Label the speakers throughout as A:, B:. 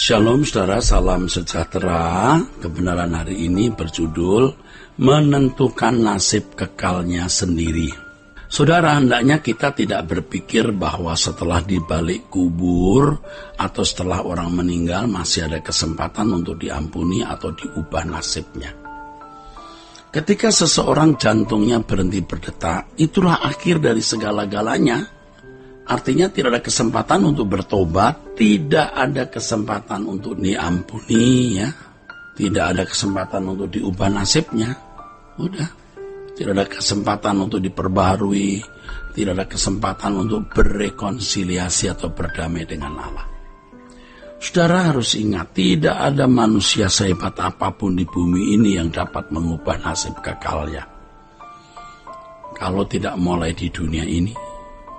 A: Shalom saudara, salam sejahtera. Kebenaran hari ini berjudul menentukan nasib kekalnya sendiri. Saudara, hendaknya kita tidak berpikir bahwa setelah di balik kubur atau setelah orang meninggal masih ada kesempatan untuk diampuni atau diubah nasibnya. Ketika seseorang jantungnya berhenti berdetak, itulah akhir dari segala-galanya. Artinya tidak ada kesempatan untuk bertobat, tidak ada kesempatan untuk diampuni, ya. Tidak ada kesempatan untuk diubah nasibnya. Udah. Tidak ada kesempatan untuk diperbaharui, tidak ada kesempatan untuk berrekonsiliasi atau berdamai dengan Allah. Saudara harus ingat, tidak ada manusia sehebat apapun di bumi ini yang dapat mengubah nasib kekalnya. Kalau tidak mulai di dunia ini,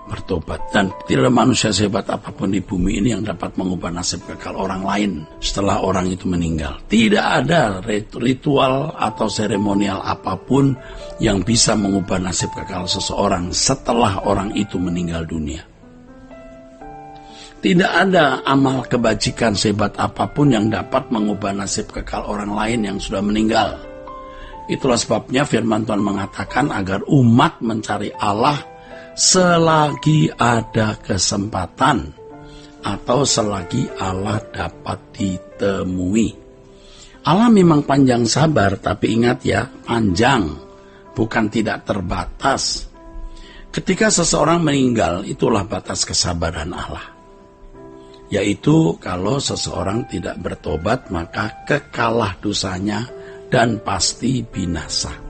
A: bertobat. Dan tidak ada manusia sehebat apapun di bumi ini yang dapat mengubah nasib kekal orang lain setelah orang itu meninggal. Tidak ada ritual atau seremonial apapun yang bisa mengubah nasib kekal seseorang setelah orang itu meninggal dunia. Tidak ada amal kebajikan sehebat apapun yang dapat mengubah nasib kekal orang lain yang sudah meninggal. Itulah sebabnya firman Tuhan mengatakan agar umat mencari Allah selagi ada kesempatan atau selagi Allah dapat ditemui. Allah memang panjang sabar, tapi ingat ya, panjang, bukan tidak terbatas. Ketika seseorang meninggal, itulah batas kesabaran Allah. Yaitu kalau seseorang tidak bertobat, maka kekalah dosanya dan pasti binasa.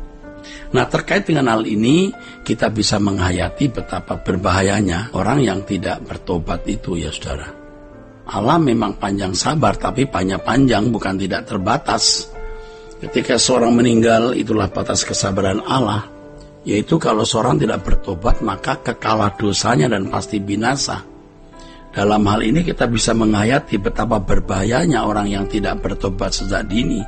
A: Nah, terkait dengan hal ini, kita bisa menghayati betapa berbahayanya orang yang tidak bertobat itu, ya saudara. Allah memang panjang sabar, tapi panjang bukan tidak terbatas. Ketika seorang meninggal, itulah batas kesabaran Allah. Yaitu kalau seorang tidak bertobat, maka kekalah dosanya dan pasti binasa. Dalam hal ini kita bisa menghayati betapa berbahayanya orang yang tidak bertobat sejak dini.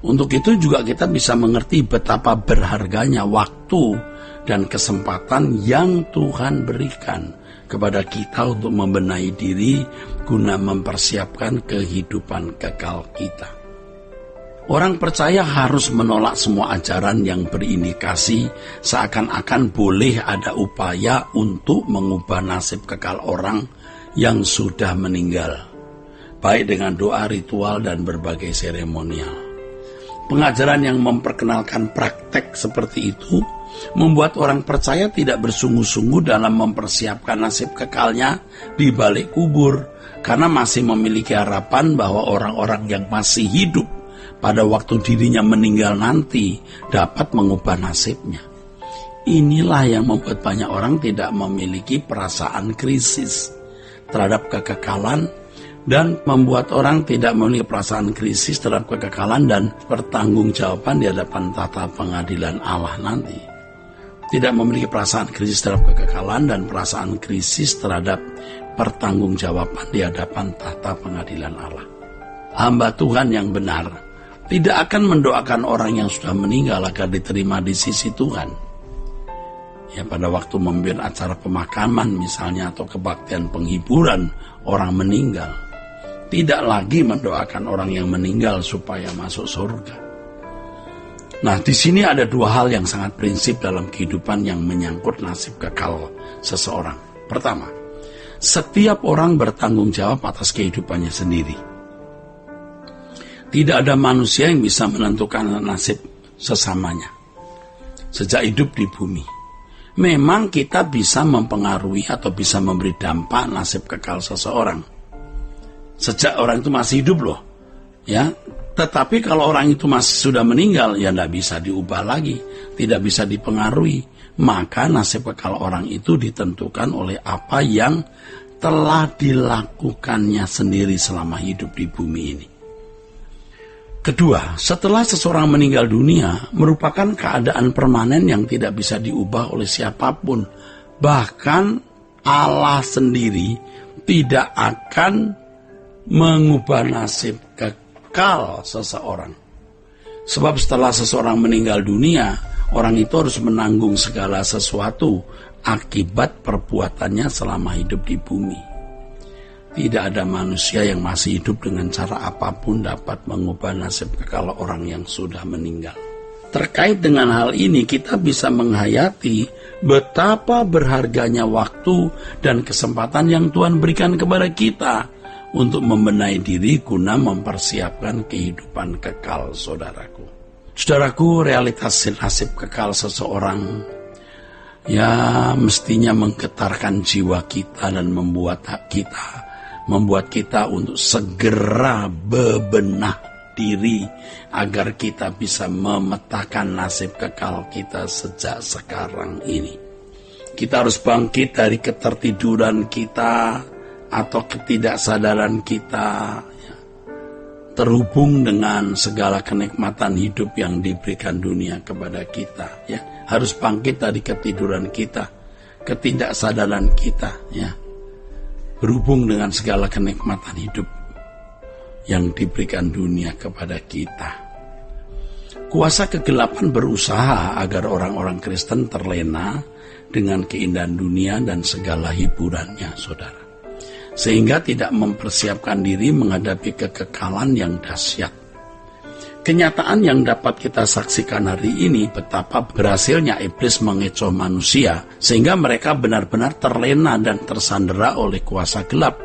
A: Untuk itu juga kita bisa mengerti betapa berharganya waktu dan kesempatan yang Tuhan berikan kepada kita untuk membenahi diri guna mempersiapkan kehidupan kekal kita. Orang percaya harus menolak semua ajaran yang berindikasi seakan-akan boleh ada upaya untuk mengubah nasib kekal orang yang sudah meninggal, baik dengan doa, ritual, dan berbagai seremonial. Pengajaran yang memperkenalkan praktek seperti itu membuat orang percaya tidak bersungguh-sungguh dalam mempersiapkan nasib kekalnya di balik kubur, karena masih memiliki harapan bahwa orang-orang yang masih hidup pada waktu dirinya meninggal nanti dapat mengubah nasibnya. Inilah yang membuat banyak orang tidak memiliki perasaan krisis terhadap kekekalan dan membuat orang tidak memiliki perasaan krisis terhadap kekekalan dan pertanggungjawaban di hadapan tata pengadilan Allah nanti. Tidak memiliki perasaan krisis terhadap kekekalan dan perasaan krisis terhadap pertanggungjawaban di hadapan tata pengadilan Allah. Hamba Tuhan yang benar tidak akan mendoakan orang yang sudah meninggal agar diterima di sisi Tuhan. Ya, pada waktu memimpin acara pemakaman misalnya atau kebaktian penghiburan orang meninggal, tidak lagi mendoakan orang yang meninggal supaya masuk surga. Nah, di sini ada dua hal yang sangat prinsip dalam kehidupan yang menyangkut nasib kekal seseorang. Pertama, setiap orang bertanggung jawab atas kehidupannya sendiri. Tidak ada manusia yang bisa menentukan nasib sesamanya sejak hidup di bumi. Memang kita bisa mempengaruhi atau bisa memberi dampak nasib kekal seseorang sejak orang itu masih hidup loh, ya. Tetapi kalau orang itu masih sudah meninggal, ya tidak bisa diubah lagi, tidak bisa dipengaruhi. Maka nasib kekal orang itu ditentukan oleh apa yang telah dilakukannya sendiri selama hidup di bumi ini. Kedua, setelah seseorang meninggal dunia, merupakan keadaan permanen yang tidak bisa diubah oleh siapapun. Bahkan Allah sendiri tidak akan mengubah nasib kekal seseorang. Sebab setelah seseorang meninggal dunia, orang itu harus menanggung segala sesuatu akibat perbuatannya selama hidup di bumi. Tidak ada manusia yang masih hidup dengan cara apapun dapat mengubah nasib kekal orang yang sudah meninggal. Terkait dengan hal ini, kita bisa menghayati betapa berharganya waktu dan kesempatan yang Tuhan berikan kepada kita untuk membenahi diri guna mempersiapkan kehidupan kekal, saudaraku. Saudaraku, realitas nasib kekal seseorang mestinya menggetarkan jiwa kita dan membuat kita untuk segera bebenah diri agar kita bisa memetakan nasib kekal kita sejak sekarang ini. Kita harus bangkit dari ketertiduran kita atau ketidaksadaran kita, terhubung dengan segala kenikmatan hidup yang diberikan dunia kepada kita. Harus bangkit dari ketiduran kita, ketidaksadaran kita, berhubung dengan segala kenikmatan hidup yang diberikan dunia kepada kita. Kuasa kegelapan berusaha agar orang-orang Kristen terlena dengan keindahan dunia dan segala hiburannya, saudara, sehingga tidak mempersiapkan diri menghadapi kekekalan yang dahsyat. Kenyataan yang dapat kita saksikan hari ini betapa berhasilnya iblis mengecoh manusia sehingga mereka benar-benar terlena dan tersandera oleh kuasa gelap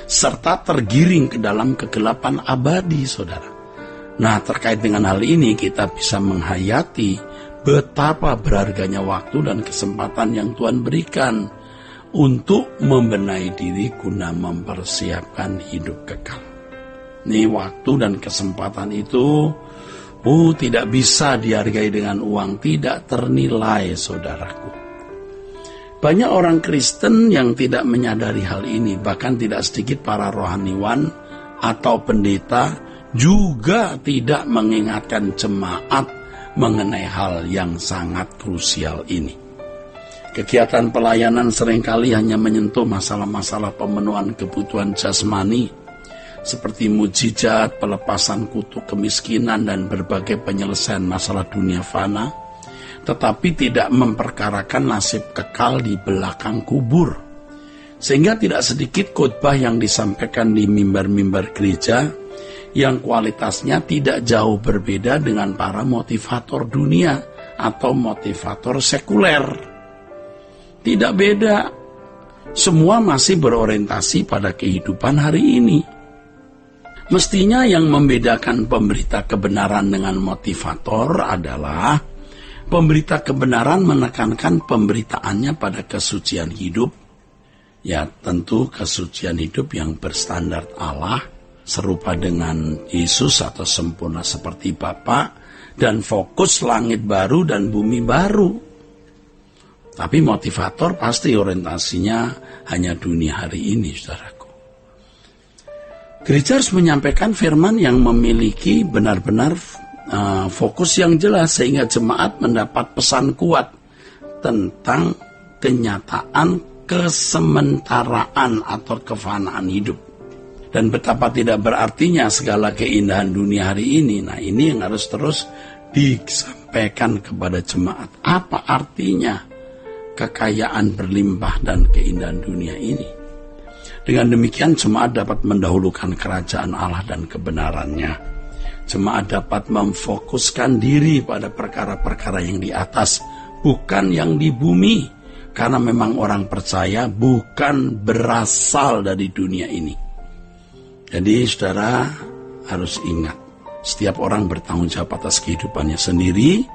A: serta tergiring ke dalam kegelapan abadi, saudara. Nah, terkait dengan hal ini kita bisa menghayati betapa berharganya waktu dan kesempatan yang Tuhan berikan untuk membenahi diri guna mempersiapkan hidup kekal. Nih, waktu dan kesempatan itu tidak bisa dihargai dengan uang, tidak ternilai, saudaraku. Banyak orang Kristen yang tidak menyadari hal ini, bahkan tidak sedikit para rohaniwan atau pendeta juga tidak mengingatkan jemaat mengenai hal yang sangat krusial ini. Kegiatan pelayanan seringkali hanya menyentuh masalah-masalah pemenuhan kebutuhan jasmani, seperti mujizat, pelepasan kutuk kemiskinan, dan berbagai penyelesaian masalah dunia fana, tetapi tidak memperkarakan nasib kekal di belakang kubur. Sehingga tidak sedikit khotbah yang disampaikan di mimbar-mimbar gereja yang kualitasnya tidak jauh berbeda dengan para motivator dunia atau motivator sekuler. Tidak beda, semua masih berorientasi pada kehidupan hari ini. Mestinya yang membedakan pemberita kebenaran dengan motivator adalah pemberita kebenaran menekankan pemberitaannya pada kesucian hidup. Ya, tentu kesucian hidup yang berstandar Allah, serupa dengan Yesus atau sempurna seperti Bapa, dan fokus langit baru dan bumi baru. Tapi motivator pasti orientasinya hanya dunia hari ini, saudaraku. Gereja harus menyampaikan firman yang memiliki benar-benar fokus yang jelas sehingga jemaat mendapat pesan kuat tentang kenyataan kesementaraan atau kefanaan hidup. Dan betapa tidak berartinya segala keindahan dunia hari ini. Nah, ini yang harus terus disampaikan kepada jemaat. Apa artinya kekayaan berlimpah dan keindahan dunia ini? Dengan demikian jemaat dapat mendahulukan kerajaan Allah dan kebenarannya. Jemaat dapat memfokuskan diri pada perkara-perkara yang di atas, bukan yang di bumi. Karena memang orang percaya bukan berasal dari dunia ini. Jadi saudara harus ingat, setiap orang bertanggung jawab atas kehidupannya sendiri.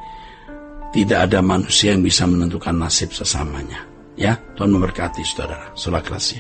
A: Tidak ada manusia yang bisa menentukan nasib sesamanya. Ya, Tuhan memberkati saudara. Sola Gracia.